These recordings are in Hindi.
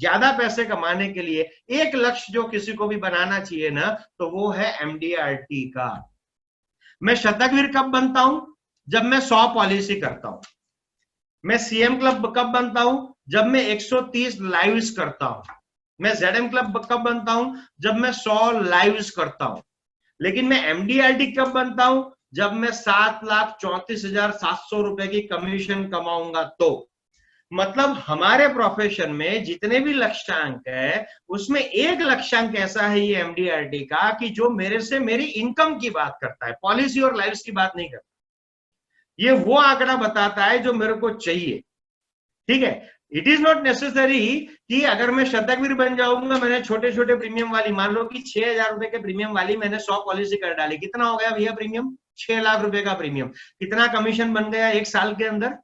ज्यादा पैसे कमाने के लिए एक लक्ष्य जो किसी को भी बनाना चाहिए ना, तो वो है एमडीआरटी का। मैं शतकवीर कब बनता हूं? जब मैं 100 पॉलिसी करता हूं। मैं सीएम क्लब कब बनता हूं? जब मैं 130 लाइव्स करता हूं। मैं जेडएम क्लब कब बनता हूं? जब मैं 100 लाइव्स करता हूं। लेकिन मैं एमडीआरटी कब बनता हूं? जब मैं 7,34,700 रुपए की कमीशन कमाऊंगा तो। मतलब हमारे प्रोफेशन में जितने भी लक्ष्यांक है, उसमें एक लक्ष्यांक ऐसा है ये एमडीआरटी का कि जो मेरे से मेरी इनकम की बात करता है, पॉलिसी और लाइव्स की बात नहीं करता। ये वो आंकड़ा बताता है जो मेरे को चाहिए। ठीक है, इट इज नॉट नेसेसरी कि अगर मैं शतकवीर बन जाऊंगा, मैंने छोटे छोटे प्रीमियम वाली, मान लो कि 6,000 रुपए के प्रीमियम वाली मैंने 100 पॉलिसी कर डाली, कितना हो गया भैया प्रीमियम? 6 लाख रुपए का प्रीमियम। कितना कमीशन बन गया एक साल के अंदर?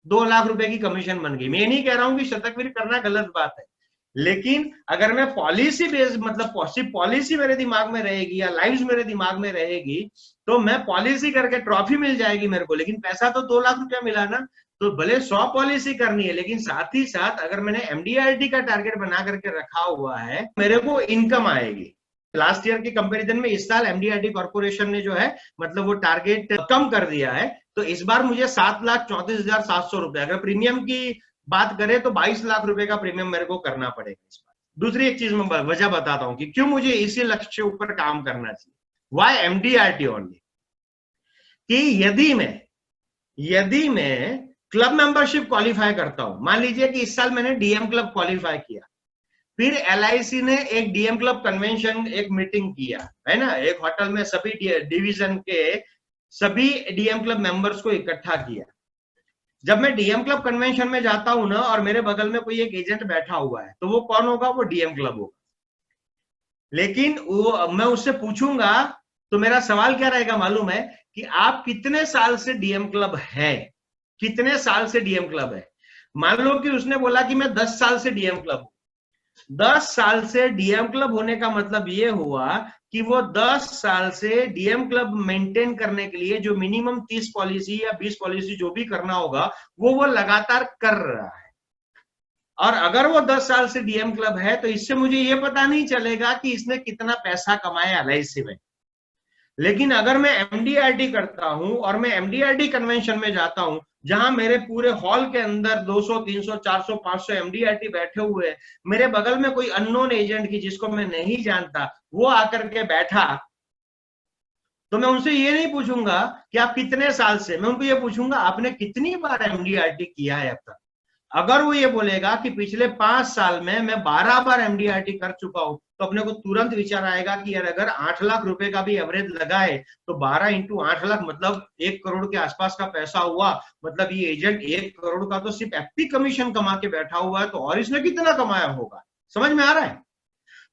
2 लाख रुपए की कमीशन बन गई। मैं नहीं कह रहा हूं कि शतकवीर करना गलत बात है, लेकिन अगर मैं पॉलिसी बेस्ड, मतलब सिर्फ पॉलिसी मेरे दिमाग में रहेगी या लाइव्स मेरे दिमाग में रहेगी, तो मैं पॉलिसी करके ट्रॉफी मिल जाएगी मेरे को, लेकिन पैसा तो 2 लाख रुपया मिला ना। तो भले 100 पॉलिसी करनी है, लेकिन साथ ही साथ अगर मैंने एमडीआरटी का टारगेट बना करके रखा हुआ है, मेरे को इनकम आएगी। लास्ट ईयर के कंपैरिजन में इस साल एमडीआरटी कॉर्पोरेशन ने जो है, मतलब वो टारगेट कम कर दिया है। तो इस बार मुझे 7,34,700 रुपए, अगर प्रीमियम की बात करें तो 22 लाख रुपए का प्रीमियम मेरे को करना पड़ेगा इस बार। दूसरी एक चीज मैं वजह बताता हूं कि क्यों मुझे इसी लक्ष्य के ऊपर काम करना चाहिए। Why MDRT only? कि यदि मैं क्लब मेंबरशिप क्वालिफाई करता हूं, मान लीजिए कि इस साल मैंने डीएम क्लब क्वालिफाई किया, फिर एलआईसी ने एक डीएम क्लब कन्वेंशन, एक मीटिंग किया, है ना, एक होटल में सभी डिवीजन के सभी डीएम क्लब मेंबर्स को इकट्ठा किया। जब मैं डीएम क्लब कन्वेंशन में जाता हूं ना, और मेरे बगल में कोई एक एजेंट बैठा हुआ है, तो वो कौन होगा? वो डीएम क्लब होगा। लेकिन वो मैं उससे पूछूंगा, तो मेरा सवाल क्या रहेगा मालूम है? कि आप कितने साल से डीएम क्लब है? कितने साल से डीएम क्लब है? मान लो कि उसने बोला कि मैं 10 साल से डीएम क्लब हूं। 10 साल से डीएम क्लब होने का मतलब ये हुआ कि वो 10 साल से डीएम क्लब मेंटेन करने के लिए जो मिनिमम 30 पॉलिसी या 20 पॉलिसी जो भी करना होगा, वो लगातार कर रहा है। और अगर वो 10 साल से डीएम क्लब है, तो इससे मुझे ये पता नहीं चलेगा कि इसने कितना पैसा कमाया एलआईसी में। लेकिन अगर मैं एमडीआरटी करता हूं और मैं एमडीआरटी कन्वेंशन में जाता हूं, जहां मेरे पूरे हॉल के अंदर 200, 300, 400, 500 एमडीआरटी बैठे हुए, मेरे बगल में कोई अननोन एजेंट की जिसको मैं नहीं जानता, वो आकर के बैठा, तो मैं उनसे ये नहीं पूछूंगा कि आप कितने साल से, मैं उनको ये पूछूंगा आपने कितनी बार एमडीआरटी किया है अब तक। अगर वो ये बोलेगा कि पिछले 5 साल में मैं 12 बार एमडीआरटी कर चुका हूं, तो अपने को तुरंत विचार आएगा कि यार अगर 8 लाख रुपए का भी एवरेज लगा है, तो 12 इंटू 8 लाख मतलब 1 करोड़ के आसपास का पैसा हुआ। मतलब ये एजेंट 1 करोड़ का तो सिर्फ एफपी कमीशन कमा के बैठा हुआ है, तो और इसने कितना कमाया होगा? समझ में आ रहा है?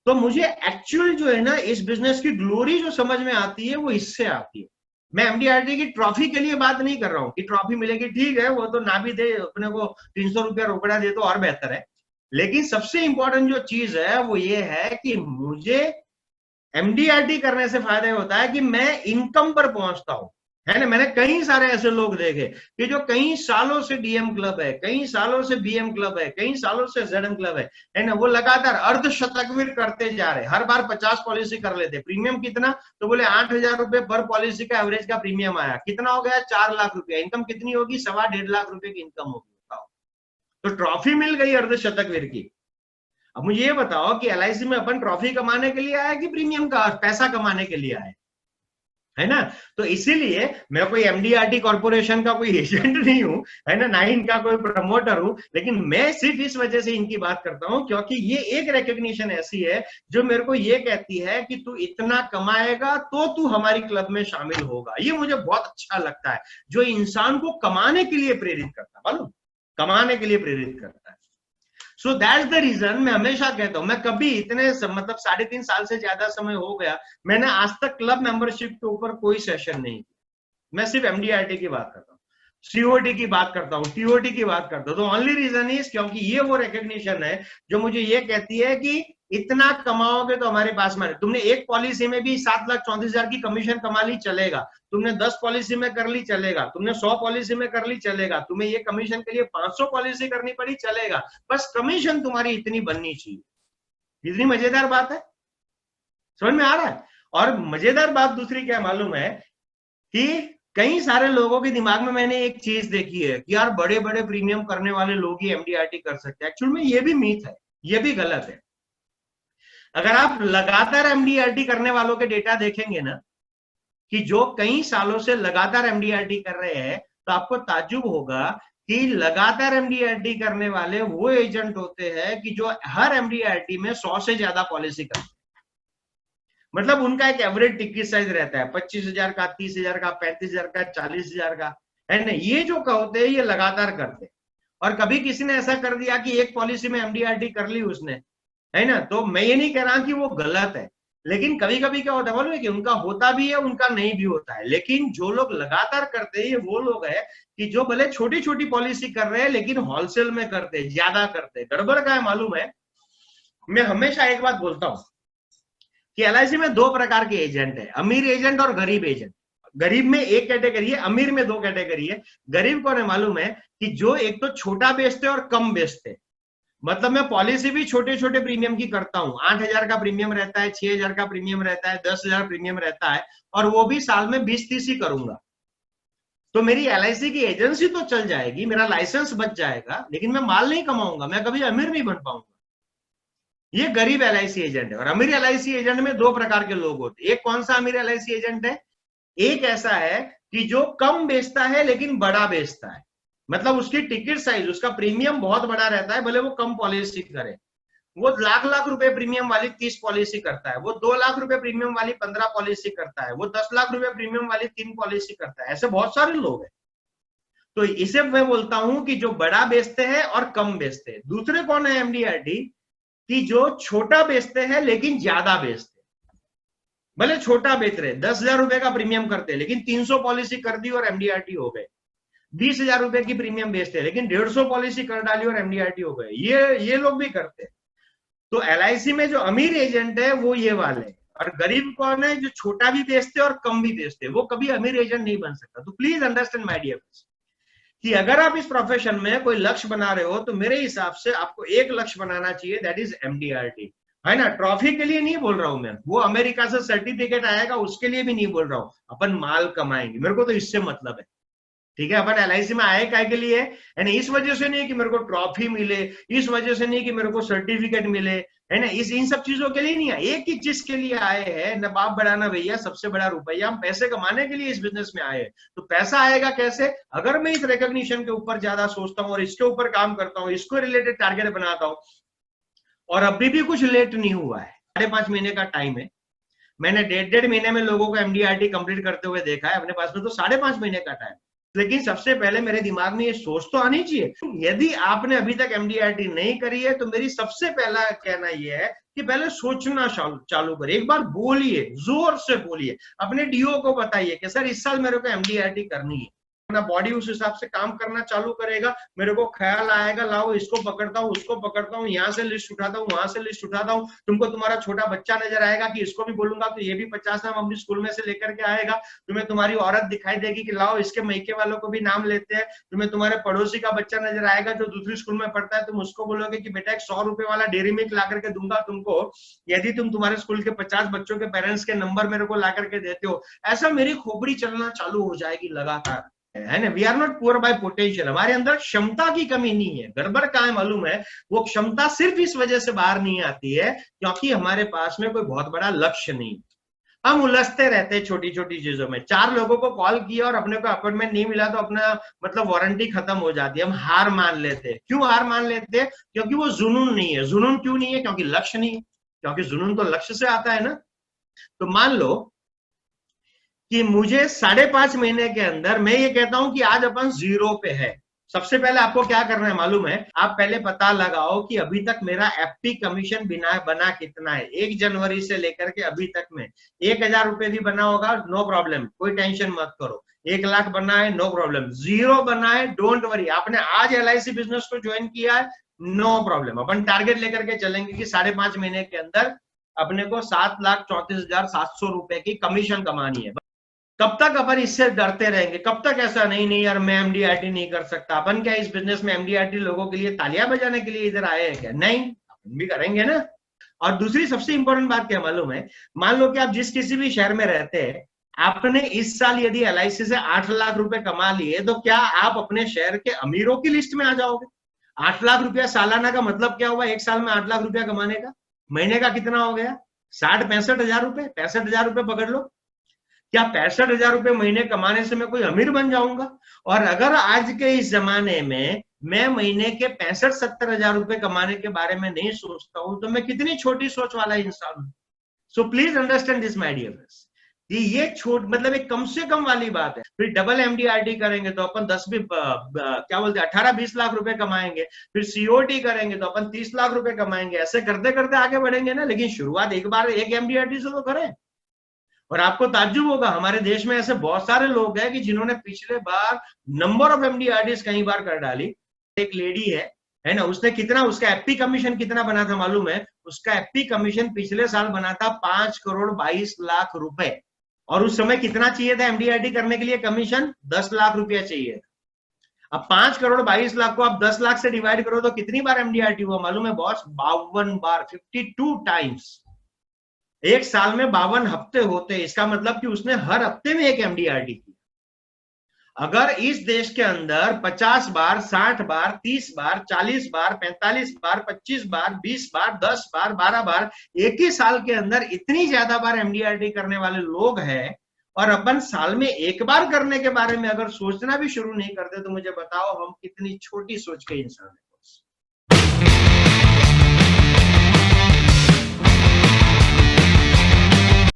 तो मुझे एक्चुअल जो है ना, इस बिजनेस की ग्लोरी जो समझ में आती है, वो इससे आती है। मैं एमडीआरटी की ट्रॉफी के लिए बात नहीं कर रहा हूं कि ट्रॉफी मिलेगी, ठीक है, वो तो ना भी दे, अपने को 300 रुपया रोकड़ा दे तो और बेहतर है। लेकिन सबसे इंपॉर्टेंट जो चीज है वो ये है कि मुझे एमडीआरटी करने से फायदा होता है कि मैं इनकम पर पहुंचता हूं, है ना। मैंने कई सारे ऐसे लोग देखे कि जो कई सालों से डीएम क्लब है, कई सालों से बीएम क्लब है, कई सालों से जेडएम क्लब है ना, वो लगातार अर्धशतकवीर करते जा रहे, हर बार 50 पॉलिसी कर लेते। प्रीमियम कितना? तो बोले 8,000 रुपए पर पॉलिसी का एवरेज का प्रीमियम आया। कितना हो गया? 4 लाख रुपया। इनकम कितनी होगी? 1.25 लाख रुपए की इनकम होगी। तो ट्रॉफी मिल गई अर्धशतकवीर की। अब मुझे ये बताओ कि एलआईसी में अपन ट्रॉफी कमाने के लिए आया कि प्रीमियम का पैसा कमाने के लिए आए, है ना। तो इसीलिए मैं कोई एमडीआरटी कॉर्पोरेशन का कोई एजेंट नहीं हूं, है ना इनका कोई प्रमोटर हूं, लेकिन मैं सिर्फ इस वजह से इनकी बात करता हूं क्योंकि ये एक रिकॉग्निशन ऐसी है जो मेरे को ये कहती है कि तू इतना कमाएगा तो तू हमारी क्लब में शामिल होगा। ये मुझे बहुत अच्छा लगता है, जो इंसान को कमाने के लिए प्रेरित करता है, मालूम, कमाने के लिए प्रेरित करता है। सो दैट्स द रीजन मैं हमेशा कहता हूं, मैं कभी इतने मतलब 3.5 साल से ज्यादा समय हो गया, मैंने आज तक क्लब मेंबरशिप के ऊपर कोई सेशन नहीं किया। मैं सिर्फ एमडीआरटी की बात करता हूँ, सीओटी की बात करता हूँ, टीओटी की बात करता हूँ। तो ओनली रीजन इज क्योंकि ये वो रिकॉग्निशन है जो मुझे ये कहती है कि इतना कमाओगे तो हमारे पास में, तुमने एक पॉलिसी में भी 7,34,000 की कमीशन कमा ली चलेगा, तुमने 10 पॉलिसी में कर ली चलेगा, तुमने 100 पॉलिसी में कर ली चलेगा, तुम्हें ये कमीशन के लिए 500 पॉलिसी करनी पड़ी चलेगा, बस कमीशन तुम्हारी इतनी बननी चाहिए। इतनी मजेदार बात है, समझ में आ रहा है? और मजेदार बात दूसरी क्या मालूम है कि कई सारे लोगों के दिमाग में मैंने एक चीज देखी है कि यार बड़े बड़े प्रीमियम करने वाले लोग ही एमडीआरटी कर सकते हैं। एक्चुअल में ये भी मीथ है, ये भी गलत है। अगर आप लगातार एमडीआरटी करने वालों के डेटा देखेंगे ना, कि जो कई सालों से लगातार एमडीआरटी कर रहे हैं, तो आपको ताज्जुब होगा कि लगातार एमडीआरटी करने वाले वो एजेंट होते हैं कि जो हर एमडीआरटी में 100 से ज्यादा पॉलिसी करते हैं। मतलब उनका एक एवरेज टिकट साइज रहता है 25,000 का, 30,000 का, 35,000 का, 40,000 का, है ना। ये जो होते हैं ये लगातार करते हैं। और कभी किसी ने ऐसा कर दिया कि एक पॉलिसी में एमडीआरटी कर ली उसने, है ना, तो मैं ये नहीं कह रहा कि वो गलत है, लेकिन कभी कभी क्या होता है मालूम है कि उनका होता भी है, उनका नहीं भी होता है। लेकिन जो लोग लगातार करते हैं ये वो लोग है कि जो भले छोटी छोटी पॉलिसी कर रहे हैं लेकिन होलसेल में करते हैं, ज्यादा करते हैं। गड़बड़ का है मालूम है, मैं हमेशा एक बात बोलता हूं कि एलआईसी में दो प्रकार के एजेंट है, अमीर एजेंट और गरीब एजेंट। गरीब में एक कैटेगरी है, अमीर में दो कैटेगरी है। गरीब कौन है मालूम है कि जो एक तो छोटा बेचते और कम बेचते। मतलब मैं पॉलिसी भी छोटे छोटे प्रीमियम की करता हूं, 8,000 का प्रीमियम रहता है, 6,000 का प्रीमियम रहता है, 10,000 प्रीमियम रहता है, और वो भी साल में 20-30 ही करूंगा। तो मेरी एलआईसी की एजेंसी तो चल जाएगी, मेरा लाइसेंस बच जाएगा, लेकिन मैं माल नहीं कमाऊंगा, मैं कभी अमीर नहीं बन पाऊंगा। ये गरीब एलआईसी एजेंट है। और अमीर एलआईसी एजेंट में दो प्रकार के लोग होते हैं। एक कौन सा अमीर एलआईसी एजेंट है? एक ऐसा है कि जो कम बेचता है लेकिन बड़ा बेचता है। मतलब उसकी टिकट साइज, उसका प्रीमियम बहुत बड़ा रहता है, भले वो कम पॉलिसी करे। वो लाख लाख रुपए प्रीमियम वाली 30 पॉलिसी करता है, वो 2 लाख रुपए प्रीमियम वाली 15 पॉलिसी करता है, वो 10 लाख रुपए प्रीमियम वाली 3 पॉलिसी करता है। ऐसे बहुत सारे लोग हैं। तो इसे मैं बोलता हूं कि जो बड़ा बेचते हैं और कम बेचते हैं। दूसरे कौन है एमडीआरटी? कि जो छोटा बेचते हैं लेकिन ज्यादा बेचते हैं। भले छोटा बेच रहे, 10,000 रुपए का प्रीमियम करते, लेकिन 300 पॉलिसी कर दी और एमडीआरटी हो गए। 20,000 रुपए की प्रीमियम बेचते हैं लेकिन 150 पॉलिसी कर डाली और एमडीआरटी हो गए। ये लोग भी करते हैं। तो एलआईसी में जो अमीर एजेंट है वो ये वाले, और गरीब कौन है? जो छोटा भी बेचते और कम भी बेचते, वो कभी अमीर एजेंट नहीं बन सकता। तो please understand my dear friends कि अगर आप इस प्रोफेशन में कोई लक्ष्य बना रहे हो तो मेरे हिसाब से आपको एक लक्ष्य बनाना चाहिए, दैट इज एमडीआरटी, है ना। ट्रॉफी के लिए नहीं बोल रहा हूं मैं, वो अमेरिका से सर्टिफिकेट आएगा उसके लिए भी नहीं बोल रहा हूं। अपन माल कमाएंगे, मेरे को तो इससे मतलब है, ठीक है। अपन एलआईसी में आए काय के लिए? है ना, इस वजह से नहीं कि मेरे को ट्रॉफी मिले, इस वजह से नहीं कि मेरे को सर्टिफिकेट मिले, है ना, इन सब चीजों के लिए नहीं आए। एक ही चीज के लिए आए हैं, न बाप बड़ा ना भैया, सबसे बड़ा रुपया। हम पैसे कमाने के लिए इस बिजनेस में आए हैं। तो पैसा आएगा कैसे? अगर मैं इस रिकॉग्निशन के ऊपर ज्यादा सोचता हूँ और इसके ऊपर काम करता हूँ, इसको रिलेटेड टारगेट बनाता हूँ, और अभी भी कुछ लेट नहीं हुआ है, 5.5 महीने का टाइम है। मैंने 1.5 महीने में लोगों को एमडीआरटी कंप्लीट करते हुए देखा है, अपने पास में तो 5.5 महीने का टाइम। लेकिन सबसे पहले मेरे दिमाग में ये सोच तो आनी चाहिए। यदि आपने अभी तक एमडीआरटी नहीं करी है तो मेरी सबसे पहला कहना यह है कि पहले सोचना चालू करिए। एक बार बोलिए, जोर से बोलिए, अपने डीओ को बताइए कि सर इस साल मेरे को एमडीआरटी करनी है। अपना बॉडी उस हिसाब से काम करना चालू करेगा। मेरे को ख्याल आएगा, लाओ इसको पकड़ता हूँ, उसको पकड़ता हूँ, यहाँ से लिस्ट उठाता हूँ, वहां से लिस्ट उठाता हूँ। तुमको तुम्हारा छोटा बच्चा नजर आएगा कि इसको भी बोलूंगा तो ये भी 50 नाम अपनी स्कूल में से लेकर के आएगा। तुम्हें तुम्हारी औरत दिखाई देगी कि लाओ इसके मैके वालों को भी नाम लेते हैं। तुम्हें तुम्हारे पड़ोसी का बच्चा नजर आएगा जो दूसरी स्कूल में पढ़ता है, तुम उसको बोलोगे कि बेटा एक 100 रुपए वाला डेयरी मिल्क ला करके दूंगा तुमको, यदि तुम तुम्हारे स्कूल के 50 बच्चों के पेरेंट्स के नंबर मेरे को ला करके देते हो। ऐसा मेरी खोपड़ी चलना चालू हो जाएगी लगातार, है ना। We are not poor by potential, हमारे अंदर क्षमता की कमी नहीं है। गड़बड़ कहाँ है मालूम है? वो क्षमता सिर्फ इस वजह से बाहर नहीं आती है क्योंकि हमारे पास में कोई बहुत बड़ा लक्ष्य नहीं। हम उलझते रहते हैं छोटी छोटी चीजों में। 4 लोगों को कॉल किया और अपने को अपॉइंटमेंट नहीं मिला तो अपना मतलब वारंटी खत्म हो जाती है, हम हार मान लेते हैं। क्यों हार मान लेते हैं? क्योंकि वो जुनून नहीं है। जुनून क्यों नहीं है? क्योंकि लक्ष्य नहीं है। क्योंकि जुनून तो लक्ष्य से आता है ना। तो मान लो कि मुझे 5.5 महीने के अंदर, मैं ये कहता हूं कि आज अपन 0 पे है। सबसे पहले आपको क्या करना है मालूम है? आप पहले पता लगाओ कि अभी तक मेरा एफपी कमीशन बना कितना है। 1 जनवरी से लेकर के अभी तक में 1,000 रुपए भी बना होगा, नो प्रॉब्लम, कोई टेंशन मत करो। 1 लाख बना है, नो प्रॉब्लम। 0 बना है, डोंट वरी। आपने आज एलआईसी बिजनेस को ज्वाइन किया है, नो प्रॉब्लम, अपन टारगेट लेकर के चलेंगे कि 5.5 महीने के अंदर अपने को 7,34,700 रुपए की कमीशन कमानी है। कब तक अपन इससे डरते रहेंगे? कब तक ऐसा नहीं नहीं यार मैं एमडीआरटी नहीं कर सकता? अपन क्या इस बिजनेस में एमडीआरटी लोगों के लिए तालियां बजाने के लिए इधर आए हैं क्या? नहीं, अपन भी करेंगे ना। और दूसरी सबसे इंपॉर्टेंट बात क्या मालूम है? मान लो कि आप जिस किसी भी शहर में रहते हैं, आपने इस साल यदि एलआईसी से 8 लाख रुपए कमा लिए, तो क्या आप अपने शहर के अमीरों की लिस्ट में आ जाओगे? 8 लाख रुपया सालाना का मतलब क्या हुआ? एक साल में 8 लाख रुपया कमाने का महीने का कितना हो गया? 60-65 हजार रुपए, 65 हजार रुपए पकड़ लो। क्या 65 हजार रुपए महीने कमाने से मैं कोई अमीर बन जाऊंगा? और अगर आज के इस जमाने में मैं महीने के 65-70 हजार रुपए कमाने के बारे में नहीं सोचता हूं, तो मैं कितनी छोटी सोच वाला इंसान हूं। So please understand this my dear friends, ये छोट मतलब एक कम से कम वाली बात है। फिर डबल एमडीआरटी करेंगे तो अपन 10 भी क्या बोलते हैं 18-20 लाख रुपए कमाएंगे। फिर सीओटी करेंगे तो अपन 30 लाख रुपए कमाएंगे। ऐसे करते करते आगे बढ़ेंगे ना। लेकिन शुरुआत एक बार एक एमडीआरटी से तो करें। और आपको ताज्जुब होगा, हमारे देश में ऐसे बहुत सारे लोग हैं कि जिन्होंने पिछले बार नंबर ऑफ एमडीआरटीज कई बार कर डाली। एक लेडी है ना, उसने कितना, उसका एफपी कमीशन कितना बना था मालूम है? उसका एफपी कमीशन पिछले साल बना था 5,22,00,000 रुपए। और उस समय कितना चाहिए था एमडीआरटी करने के लिए कमीशन? 10 लाख रुपया चाहिए। अब 5,22,00,000 को आप 10 लाख से डिवाइड करो तो कितनी बार एमडीआरटी हुआ मालूम है बॉस? 52 बार, 52 टाइम्स। एक साल में 52 हफ्ते होते, इसका मतलब कि उसने हर हफ्ते में एक एमडीआरटी की। अगर इस देश के अंदर 50 बार, 60 बार, 30 बार, 40 बार, 45 बार, 25 बार, 20 बार, 10 बार, 12 बार एक ही साल के अंदर इतनी ज्यादा बार एमडीआरटी करने वाले लोग हैं, और अपन साल में एक बार करने के बारे में अगर सोचना भी शुरू नहीं करते, तो मुझे बताओ हम कितनी छोटी सोच के इंसान हैं।